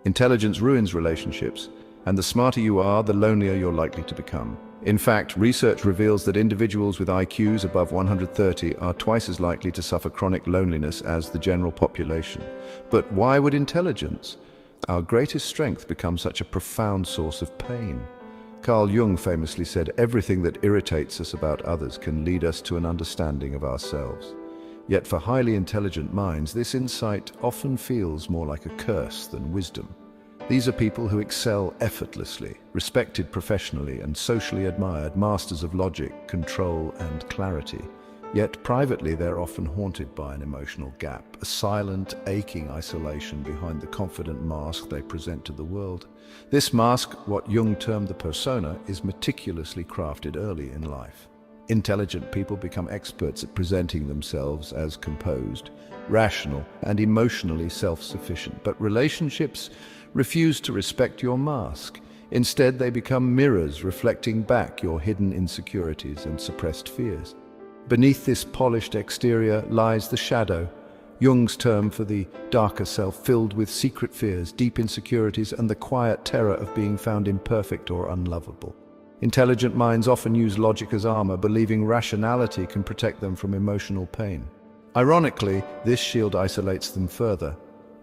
Intelligence ruins relationships, and the smarter you are, the lonelier you're likely to become. In fact, research reveals that individuals with IQs above 130 are twice as likely to suffer chronic loneliness as the general population. But why would intelligence, our greatest strength, become such a profound source of pain? Carl Jung famously said, "Everything that irritates us about others can lead us to an understanding of ourselves." Yet for highly intelligent minds, this insight often feels more like a curse than wisdom. These are people who excel effortlessly, respected professionally and socially admired, masters of logic, control, and clarity. Yet privately, they're often haunted by an emotional gap, a silent, aching isolation behind the confident mask they present to the world. This mask, what Jung termed the persona, is meticulously crafted early in life. Intelligent people become experts at presenting themselves as composed, rational, and emotionally self-sufficient. But relationships refuse to respect your mask. Instead, they become mirrors reflecting back your hidden insecurities and suppressed fears. Beneath this polished exterior lies the shadow, Jung's term for the darker self, filled with secret fears, deep insecurities, and the quiet terror of being found imperfect or unlovable. Intelligent minds often use logic as armor, believing rationality can protect them from emotional pain. Ironically, this shield isolates them further.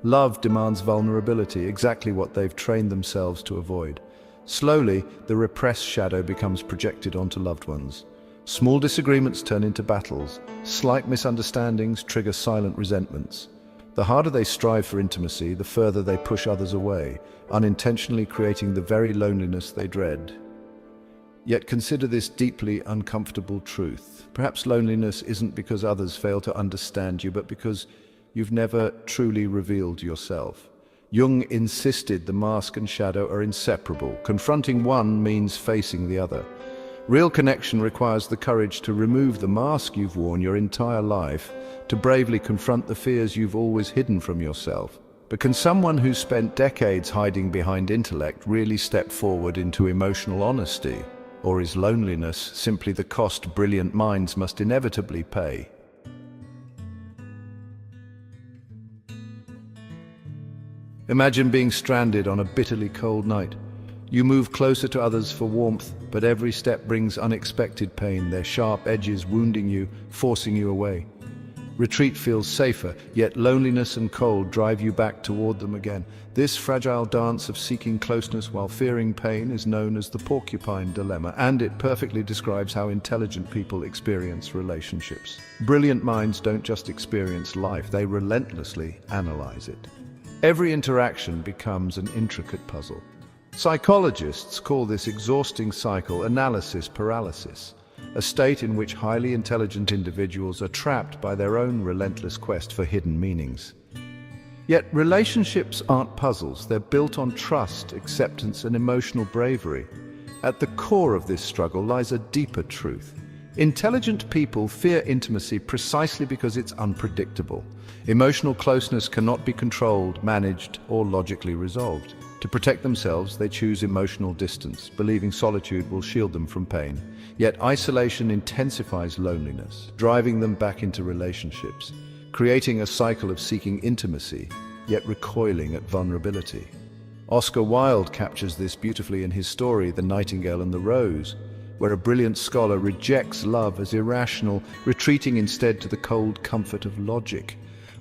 Love demands vulnerability, exactly what they've trained themselves to avoid. Slowly, the repressed shadow becomes projected onto loved ones. Small disagreements turn into battles. Slight misunderstandings trigger silent resentments. The harder they strive for intimacy, the further they push others away, unintentionally creating the very loneliness they dread. Yet consider this deeply uncomfortable truth. Perhaps loneliness isn't because others fail to understand you, but because you've never truly revealed yourself. Jung insisted the mask and shadow are inseparable. Confronting one means facing the other. Real connection requires the courage to remove the mask you've worn your entire life, to bravely confront the fears you've always hidden from yourself. But can someone who's spent decades hiding behind intellect really step forward into emotional honesty? Or is loneliness simply the cost brilliant minds must inevitably pay? Imagine being stranded on a bitterly cold night. You move closer to others for warmth, but every step brings unexpected pain, their sharp edges wounding you, forcing you away. Retreat feels safer, yet loneliness and cold drive you back toward them again. This fragile dance of seeking closeness while fearing pain is known as the porcupine dilemma, and it perfectly describes how intelligent people experience relationships. Brilliant minds don't just experience life, they relentlessly analyze it. Every interaction becomes an intricate puzzle. Psychologists call this exhausting cycle analysis paralysis, a state in which highly intelligent individuals are trapped by their own relentless quest for hidden meanings. Yet relationships aren't puzzles, they're built on trust, acceptance, and emotional bravery. At the core of this struggle lies a deeper truth. Intelligent people fear intimacy precisely because it's unpredictable. Emotional closeness cannot be controlled, managed, or logically resolved. To protect themselves, they choose emotional distance, believing solitude will shield them from pain. Yet isolation intensifies loneliness, driving them back into relationships, creating a cycle of seeking intimacy, yet recoiling at vulnerability. Oscar Wilde captures this beautifully in his story, The Nightingale and the Rose, where a brilliant scholar rejects love as irrational, retreating instead to the cold comfort of logic.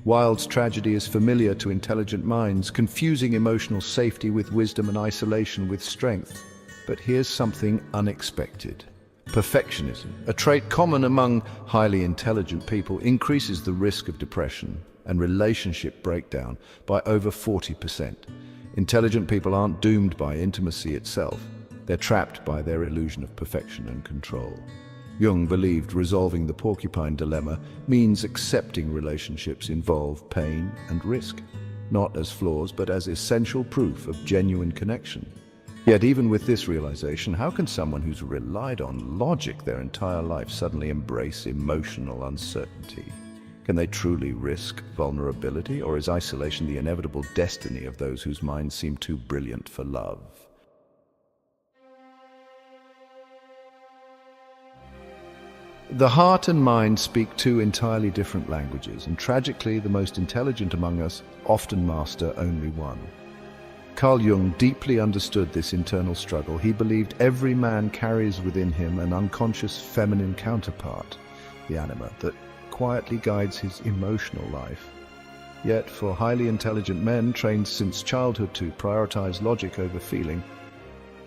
Wilde's tragedy is familiar to intelligent minds, confusing emotional safety with wisdom and isolation with strength. But here's something unexpected. Perfectionism, a trait common among highly intelligent people, increases the risk of depression and relationship breakdown by over 40%. Intelligent people aren't doomed by intimacy itself. They're trapped by their illusion of perfection and control. Jung believed resolving the porcupine dilemma means accepting relationships involve pain and risk, not as flaws but as essential proof of genuine connection. Yet even with this realization, how can someone who's relied on logic their entire life suddenly embrace emotional uncertainty? Can they truly risk vulnerability, or is isolation the inevitable destiny of those whose minds seem too brilliant for love? The heart and mind speak two entirely different languages, and tragically, the most intelligent among us often master only one. Carl Jung deeply understood this internal struggle. He believed every man carries within him an unconscious feminine counterpart, the anima, that quietly guides his emotional life. Yet, for highly intelligent men trained since childhood to prioritize logic over feeling,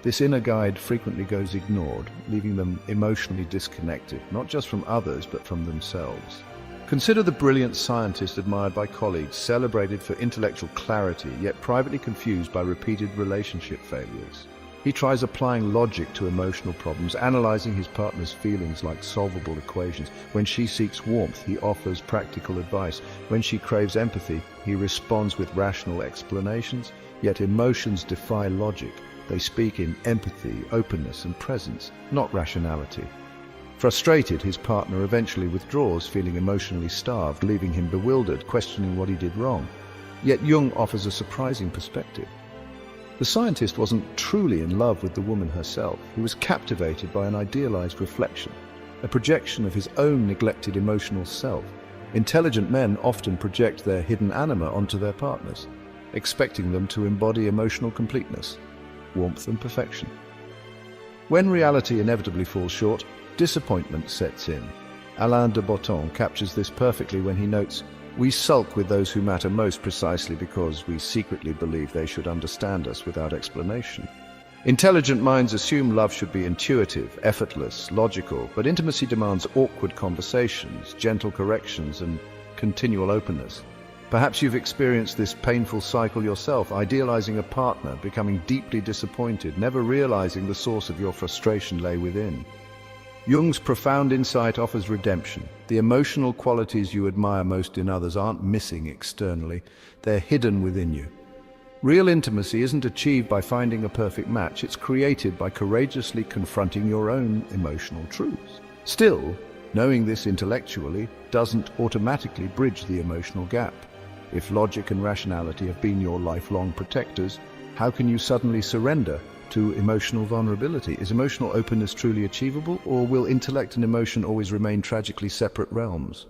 this inner guide frequently goes ignored, leaving them emotionally disconnected, not just from others, but from themselves. Consider the brilliant scientist admired by colleagues, celebrated for intellectual clarity, yet privately confused by repeated relationship failures. He tries applying logic to emotional problems, analyzing his partner's feelings like solvable equations. When she seeks warmth, he offers practical advice. When she craves empathy, he responds with rational explanations. Yet emotions defy logic. They speak in empathy, openness, and presence, not rationality. Frustrated, his partner eventually withdraws, feeling emotionally starved, leaving him bewildered, questioning what he did wrong. Yet Jung offers a surprising perspective. The scientist wasn't truly in love with the woman herself. He was captivated by an idealized reflection, a projection of his own neglected emotional self. Intelligent men often project their hidden anima onto their partners, expecting them to embody emotional completeness, warmth, and perfection. When reality inevitably falls short, disappointment sets in. Alain de Botton captures this perfectly when he notes, "We sulk with those who matter most precisely because we secretly believe they should understand us without explanation." Intelligent minds assume love should be intuitive, effortless, logical, but intimacy demands awkward conversations, gentle corrections, and continual openness. Perhaps you've experienced this painful cycle yourself, idealizing a partner, becoming deeply disappointed, never realizing the source of your frustration lay within. Jung's profound insight offers redemption. The emotional qualities you admire most in others aren't missing externally, they're hidden within you. Real intimacy isn't achieved by finding a perfect match, it's created by courageously confronting your own emotional truths. Still, knowing this intellectually doesn't automatically bridge the emotional gap. If logic and rationality have been your lifelong protectors, how can you suddenly surrender to emotional vulnerability? Is emotional openness truly achievable, or will intellect and emotion always remain tragically separate realms?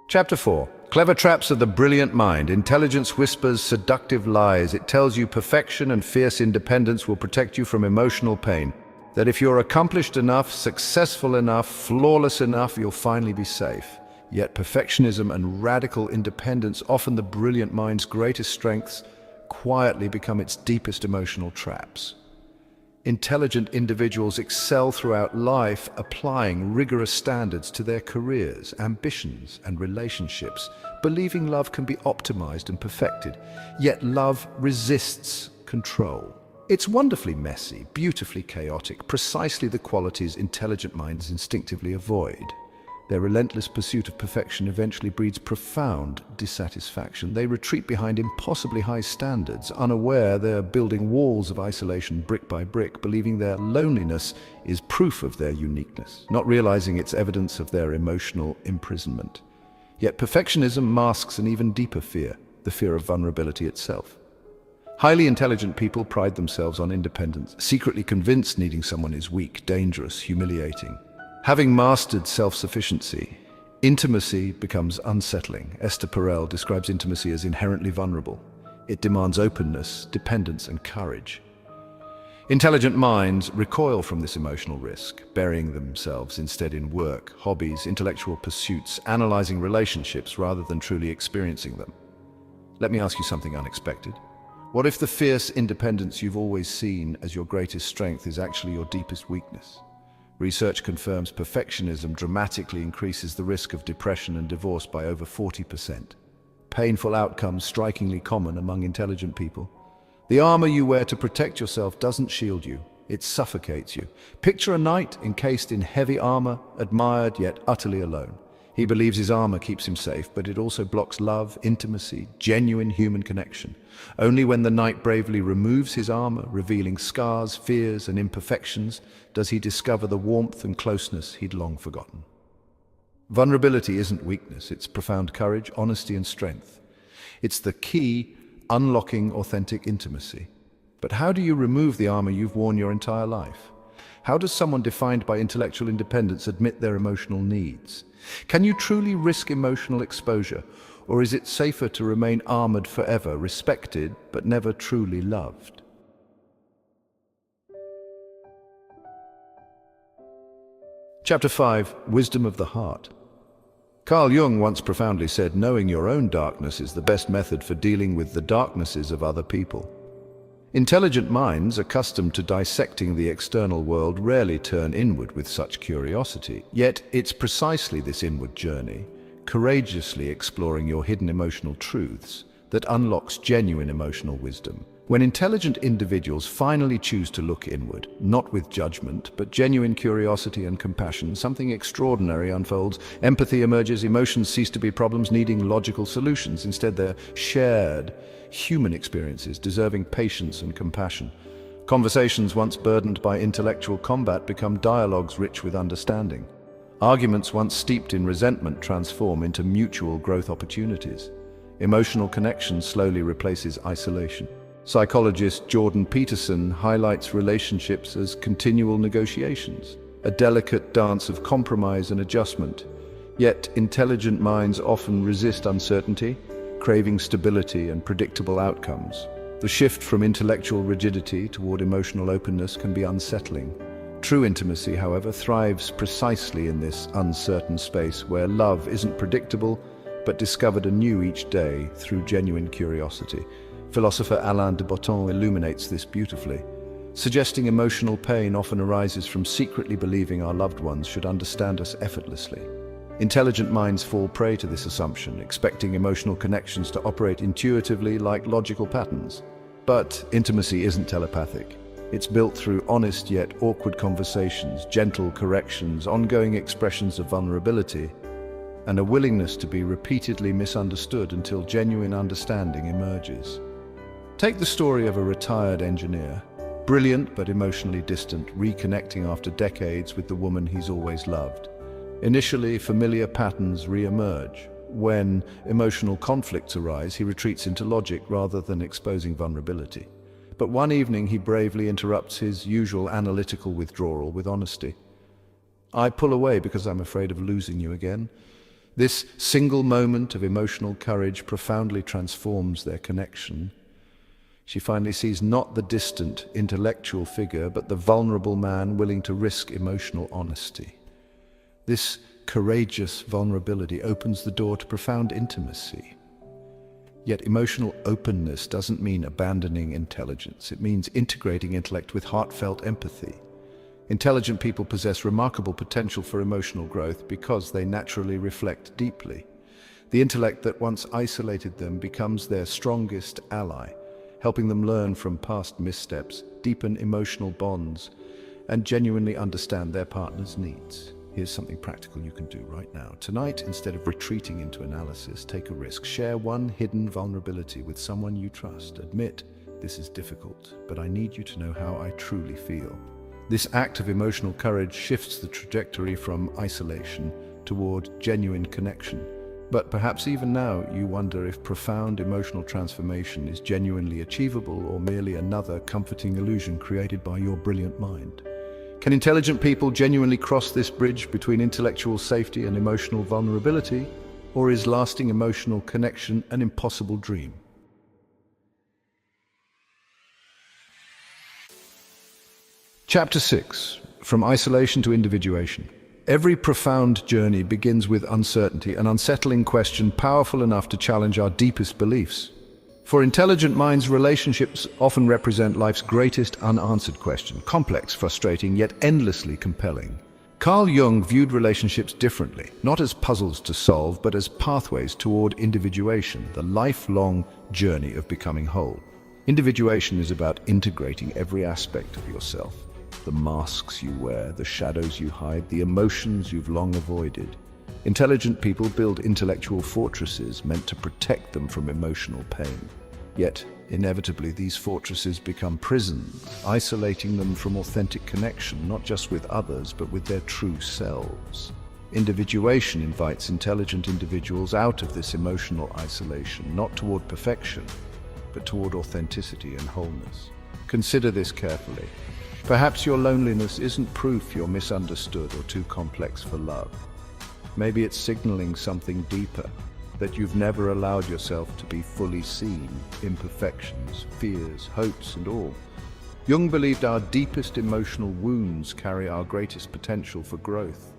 Chapter 4. Clever traps of the brilliant mind. Intelligence whispers seductive lies. It tells you perfection and fierce independence will protect you from emotional pain. That if you're accomplished enough, successful enough, flawless enough, you'll finally be safe. Yet perfectionism and radical independence, often the brilliant mind's greatest strengths, quietly become its deepest emotional traps. Intelligent individuals excel throughout life, applying rigorous standards to their careers, ambitions, and relationships, believing love can be optimized and perfected. Yet love resists control. It's wonderfully messy, beautifully chaotic, precisely the qualities intelligent minds instinctively avoid. Their relentless pursuit of perfection eventually breeds profound dissatisfaction. They retreat behind impossibly high standards, unaware they're building walls of isolation brick by brick, believing their loneliness is proof of their uniqueness, not realizing it's evidence of their emotional imprisonment. Yet perfectionism masks an even deeper fear, the fear of vulnerability itself. Highly intelligent people pride themselves on independence, secretly convinced needing someone is weak, dangerous, humiliating. Having mastered self-sufficiency, intimacy becomes unsettling. Esther Perel describes intimacy as inherently vulnerable. It demands openness, dependence, and courage. Intelligent minds recoil from this emotional risk, burying themselves instead in work, hobbies, intellectual pursuits, analyzing relationships rather than truly experiencing them. Let me ask you something unexpected. What if the fierce independence you've always seen as your greatest strength is actually your deepest weakness? Research confirms perfectionism dramatically increases the risk of depression and divorce by over 40%. Painful outcomes strikingly common among intelligent people. The armor you wear to protect yourself doesn't shield you, it suffocates you. Picture a knight encased in heavy armor, admired yet utterly alone. He believes his armor keeps him safe, but it also blocks love, intimacy, genuine human connection. Only when the knight bravely removes his armor, revealing scars, fears, and imperfections, does he discover the warmth and closeness he'd long forgotten. Vulnerability isn't weakness, it's profound courage, honesty, and strength. It's the key unlocking authentic intimacy. But how do you remove the armor you've worn your entire life? How does someone defined by intellectual independence admit their emotional needs? Can you truly risk emotional exposure? Or is it safer to remain armored forever, respected, but never truly loved? Chapter 5. Wisdom of the Heart. Carl Jung once profoundly said, "Knowing your own darkness is the best method for dealing with the darknesses of other people." Intelligent minds, accustomed to dissecting the external world, rarely turn inward with such curiosity. Yet it's precisely this inward journey, courageously exploring your hidden emotional truths, that unlocks genuine emotional wisdom. When intelligent individuals finally choose to look inward, not with judgment, but genuine curiosity and compassion, something extraordinary unfolds. Empathy emerges, emotions cease to be problems needing logical solutions. Instead, they're shared, human experiences, deserving patience and compassion. Conversations once burdened by intellectual combat become dialogues rich with understanding. Arguments once steeped in resentment transform into mutual growth opportunities. Emotional connection slowly replaces isolation. Psychologist Jordan Peterson highlights relationships as continual negotiations, a delicate dance of compromise and adjustment. Yet intelligent minds often resist uncertainty, craving stability and predictable outcomes. The shift from intellectual rigidity toward emotional openness can be unsettling. True intimacy, however, thrives precisely in this uncertain space where love isn't predictable, but discovered anew each day through genuine curiosity. Philosopher Alain de Botton illuminates this beautifully, suggesting emotional pain often arises from secretly believing our loved ones should understand us effortlessly. Intelligent minds fall prey to this assumption, expecting emotional connections to operate intuitively like logical patterns. But intimacy isn't telepathic. It's built through honest yet awkward conversations, gentle corrections, ongoing expressions of vulnerability, and a willingness to be repeatedly misunderstood until genuine understanding emerges. Take the story of a retired engineer, brilliant but emotionally distant, reconnecting after decades with the woman he's always loved. Initially, familiar patterns re-emerge. When emotional conflicts arise, he retreats into logic rather than exposing vulnerability. But one evening, he bravely interrupts his usual analytical withdrawal with honesty. "I pull away because I'm afraid of losing you again." This single moment of emotional courage profoundly transforms their connection. She finally sees not the distant intellectual figure, but the vulnerable man willing to risk emotional honesty. This courageous vulnerability opens the door to profound intimacy. Yet emotional openness doesn't mean abandoning intelligence. It means integrating intellect with heartfelt empathy. Intelligent people possess remarkable potential for emotional growth because they naturally reflect deeply. The intellect that once isolated them becomes their strongest ally, helping them learn from past missteps, deepen emotional bonds, and genuinely understand their partner's needs. Here's something practical you can do right now. Tonight, instead of retreating into analysis, take a risk. Share one hidden vulnerability with someone you trust. Admit, "This is difficult, but I need you to know how I truly feel." This act of emotional courage shifts the trajectory from isolation toward genuine connection. But perhaps even now you wonder if profound emotional transformation is genuinely achievable or merely another comforting illusion created by your brilliant mind. Can intelligent people genuinely cross this bridge between intellectual safety and emotional vulnerability, or is lasting emotional connection an impossible dream? Chapter 6. From Isolation to Individuation. Every profound journey begins with uncertainty, an unsettling question powerful enough to challenge our deepest beliefs. For intelligent minds, relationships often represent life's greatest unanswered question, complex, frustrating, yet endlessly compelling. Carl Jung viewed relationships differently, not as puzzles to solve, but as pathways toward individuation, the lifelong journey of becoming whole. Individuation is about integrating every aspect of yourself. The masks you wear, the shadows you hide, the emotions you've long avoided. Intelligent people build intellectual fortresses meant to protect them from emotional pain. Yet, inevitably, these fortresses become prisons, isolating them from authentic connection, not just with others, but with their true selves. Individuation invites intelligent individuals out of this emotional isolation, not toward perfection, but toward authenticity and wholeness. Consider this carefully. Perhaps your loneliness isn't proof you're misunderstood or too complex for love. Maybe it's signaling something deeper, that you've never allowed yourself to be fully seen, imperfections, fears, hopes, and all. Jung believed our deepest emotional wounds carry our greatest potential for growth.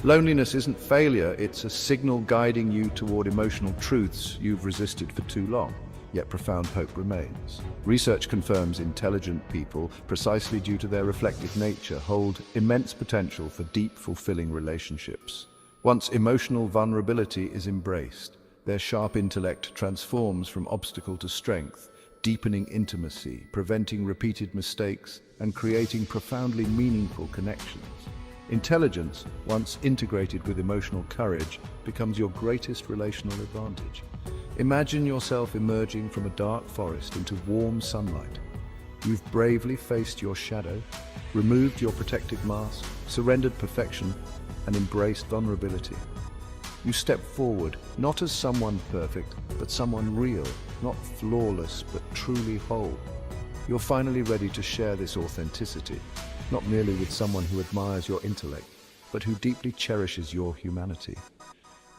Loneliness isn't failure, it's a signal guiding you toward emotional truths you've resisted for too long, yet profound hope remains. Research confirms intelligent people, precisely due to their reflective nature, hold immense potential for deep, fulfilling relationships. Once emotional vulnerability is embraced, their sharp intellect transforms from obstacle to strength, deepening intimacy, preventing repeated mistakes, and creating profoundly meaningful connections. Intelligence, once integrated with emotional courage, becomes your greatest relational advantage. Imagine yourself emerging from a dark forest into warm sunlight. You've bravely faced your shadow, removed your protective mask, surrendered perfection, and embraced vulnerability. You step forward, not as someone perfect, but someone real, not flawless, but truly whole. You're finally ready to share this authenticity, not merely with someone who admires your intellect, but who deeply cherishes your humanity.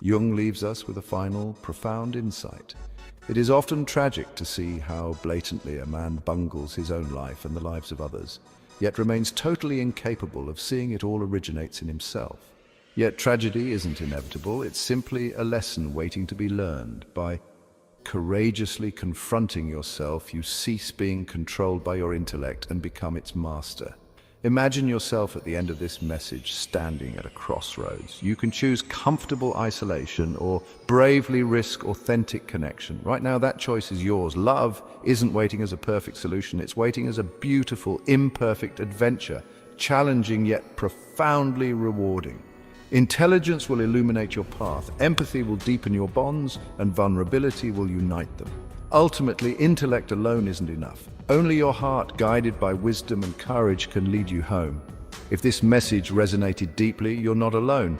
Jung leaves us with a final, profound insight. It is often tragic to see how blatantly a man bungles his own life and the lives of others, yet remains totally incapable of seeing it all originates in himself. Yet tragedy isn't inevitable, it's simply a lesson waiting to be learned. By courageously confronting yourself, you cease being controlled by your intellect and become its master. Imagine yourself at the end of this message, standing at a crossroads. You can choose comfortable isolation or bravely risk authentic connection. Right now, that choice is yours. Love isn't waiting as a perfect solution. It's waiting as a beautiful, imperfect adventure, challenging yet profoundly rewarding. Intelligence will illuminate your path, empathy will deepen your bonds, and vulnerability will unite them. Ultimately, intellect alone isn't enough. Only your heart, guided by wisdom and courage, can lead you home. If this message resonated deeply, you're not alone.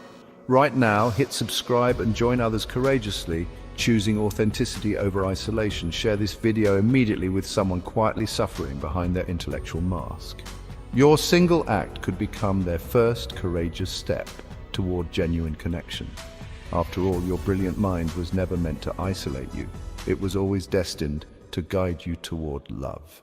Right now, hit subscribe and join others courageously, choosing authenticity over isolation. Share this video immediately with someone quietly suffering behind their intellectual mask. Your single act could become their first courageous step toward genuine connection. After all, your brilliant mind was never meant to isolate you. It was always destined to guide you toward love.